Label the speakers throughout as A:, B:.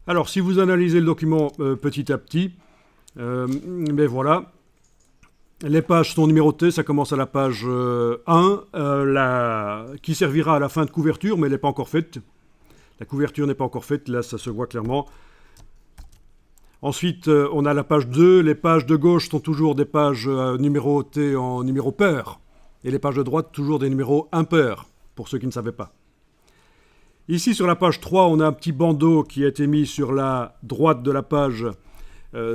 A: Alors, si vous analysez le document petit à petit, ben voilà, les pages sont numérotées, ça commence à la page 1, qui servira à la fin de couverture, mais elle n'est pas encore faite. La couverture n'est pas encore faite, là ça se voit clairement. Ensuite, on a la page 2. Les pages de gauche sont toujours des pages numérotées en numéros pairs. Et les pages de droite, toujours des numéros impairs, pour ceux qui ne savaient pas. Ici, sur la page 3, on a un petit bandeau qui a été mis sur la droite de la page.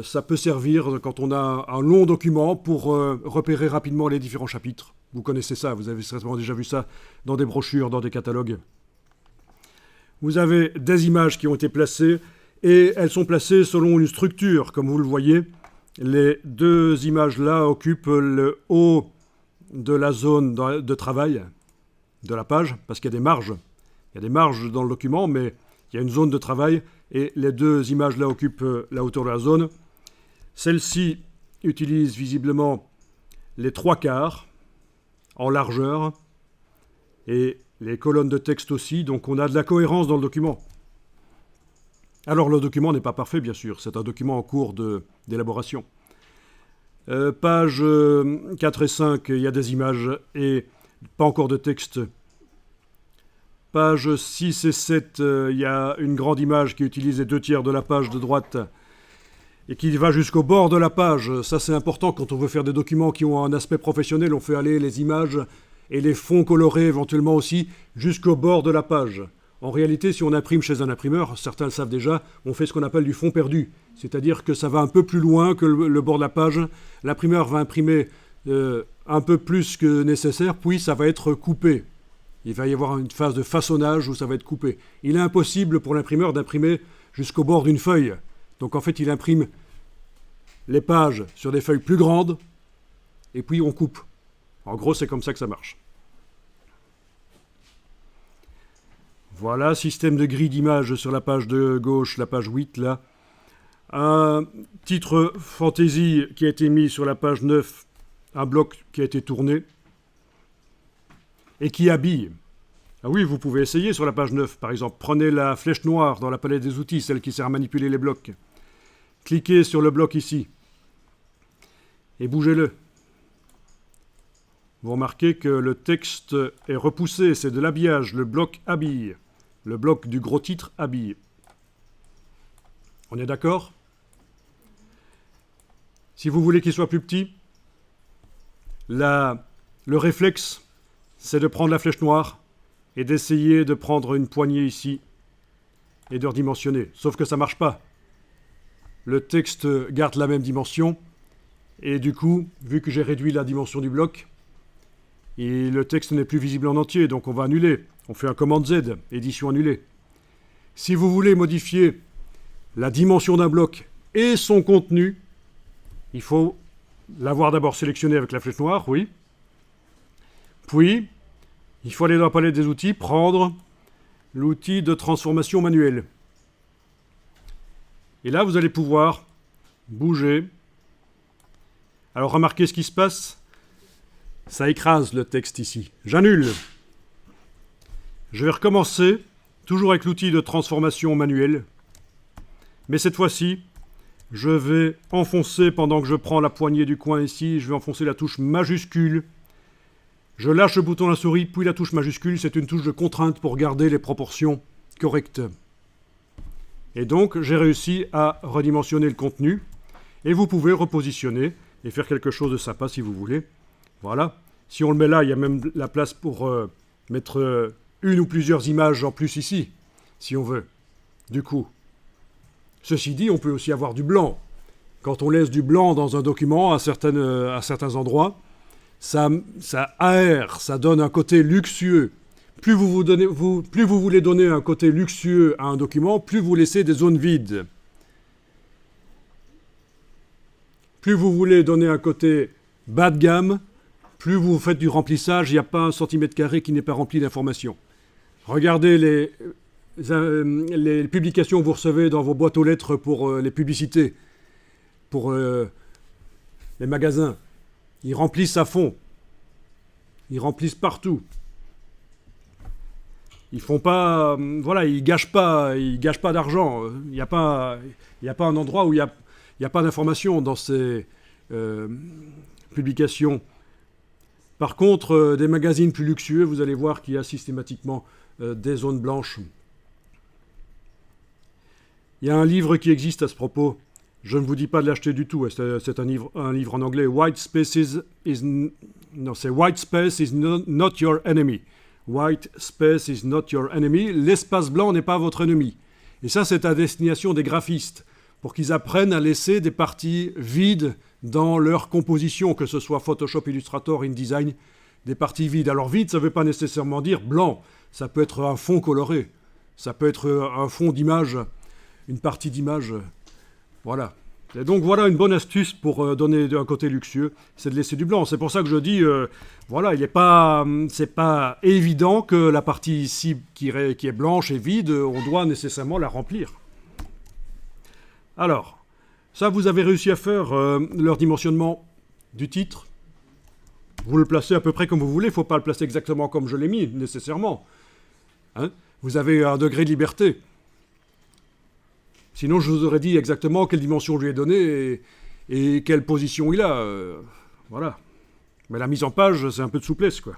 A: Ça peut servir quand on a un long document pour repérer rapidement les différents chapitres. Vous connaissez ça, vous avez certainement déjà vu ça dans des brochures, dans des catalogues. Vous avez des images qui ont été placées et elles sont placées selon une structure, comme vous le voyez. Les deux images-là occupent le haut de la zone de travail de la page, parce qu'il y a des marges. Il y a des marges dans le document, mais il y a une zone de travail et les deux images-là occupent la hauteur de la zone. Celle-ci utilise visiblement les 3/4 en largeur et les colonnes de texte aussi, donc on a de la cohérence dans le document. Alors le document n'est pas parfait, bien sûr, c'est un document en cours d'élaboration. Pages 4 et 5, il y a des images et pas encore de texte. Pages 6 et 7, il y a une grande image qui utilise les 2/3 de la page de droite et qui va jusqu'au bord de la page. Ça, c'est important quand on veut faire des documents qui ont un aspect professionnel. On fait aller les images et les fonds colorés éventuellement aussi jusqu'au bord de la page. En réalité, si on imprime chez un imprimeur, certains le savent déjà, on fait ce qu'on appelle du fond perdu. C'est-à-dire que ça va un peu plus loin que le bord de la page. L'imprimeur va imprimer un peu plus que nécessaire, puis ça va être coupé. Il va y avoir une phase de façonnage où ça va être coupé. Il est impossible pour l'imprimeur d'imprimer jusqu'au bord d'une feuille. Donc en fait, il imprime les pages sur des feuilles plus grandes, et puis on coupe. En gros, c'est comme ça que ça marche. Voilà, système de grille d'image sur la page de gauche, la page 8, là. Un titre fantaisie qui a été mis sur la page 9, un bloc qui a été tourné, et qui habille. Ah oui, vous pouvez essayer sur la page 9, par exemple. Prenez la flèche noire dans la palette des outils, celle qui sert à manipuler les blocs. Cliquez sur le bloc ici, et bougez-le. Vous remarquez que le texte est repoussé, c'est de l'habillage, le bloc habille. Le bloc du gros titre habille. On est d'accord? Si vous voulez qu'il soit plus petit, le réflexe, c'est de prendre la flèche noire et d'essayer de prendre une poignée ici et de redimensionner. Sauf que ça ne marche pas. Le texte garde la même dimension et du coup, vu que j'ai réduit la dimension du bloc, et le texte n'est plus visible en entier, donc on va annuler. On fait un commande Z, édition annulée. Si vous voulez modifier la dimension d'un bloc et son contenu, il faut l'avoir d'abord sélectionné avec la flèche noire, oui. Puis, il faut aller dans la palette des outils, prendre l'outil de transformation manuelle. Et là, vous allez pouvoir bouger. Alors, remarquez ce qui se passe. Ça écrase le texte ici. J'annule. Je vais recommencer, toujours avec l'outil de transformation manuelle. Mais cette fois-ci, je vais enfoncer, pendant que je prends la poignée du coin ici, je vais enfoncer la touche majuscule. Je lâche le bouton de la souris, puis la touche majuscule, c'est une touche de contrainte pour garder les proportions correctes. Et donc, j'ai réussi à redimensionner le contenu. Et vous pouvez repositionner et faire quelque chose de sympa si vous voulez. Voilà. Si on le met là, il y a même la place pour mettre une ou plusieurs images en plus ici, si on veut. Du coup. Ceci dit, on peut aussi avoir du blanc. Quand on laisse du blanc dans un document à certains endroits, ça aère, ça donne un côté luxueux. Plus vous voulez donner un côté luxueux à un document, plus vous laissez des zones vides. Plus vous voulez donner un côté bas de gamme, plus vous faites du remplissage, il n'y a pas un centimètre carré qui n'est pas rempli d'informations. Regardez les publications que vous recevez dans vos boîtes aux lettres pour les publicités, pour les magasins. Ils remplissent à fond. Ils remplissent partout. Ils font pas, voilà, ils gâchent pas d'argent. Il n'y a pas un endroit où il y a pas d'informations dans ces publications. Par contre, des magazines plus luxueux, vous allez voir qu'il y a systématiquement des zones blanches. Il y a un livre qui existe à ce propos. Je ne vous dis pas de l'acheter du tout. C'est un livre en anglais. White Space is not your enemy. White space is not your enemy. L'espace blanc n'est pas votre ennemi. Et ça, c'est à destination des graphistes, pour qu'ils apprennent à laisser des parties vides dans leur composition, que ce soit Photoshop, Illustrator, InDesign, des parties vides. Alors vide, ça ne veut pas nécessairement dire blanc. Ça peut être un fond coloré. Ça peut être un fond d'image, une partie d'image. Voilà. Et donc voilà une bonne astuce pour donner un côté luxueux, c'est de laisser du blanc. C'est pour ça que je dis, voilà, c'est pas évident que la partie ici qui est blanche et vide, on doit nécessairement la remplir. Alors, ça vous avez réussi à faire leur dimensionnement du titre. Vous le placez à peu près comme vous voulez, il ne faut pas le placer exactement comme je l'ai mis, nécessairement. Hein? Vous avez un degré de liberté. Sinon, je vous aurais dit exactement quelle dimension je lui ai donnée et quelle position il a. Voilà. Mais la mise en page, c'est un peu de souplesse, quoi.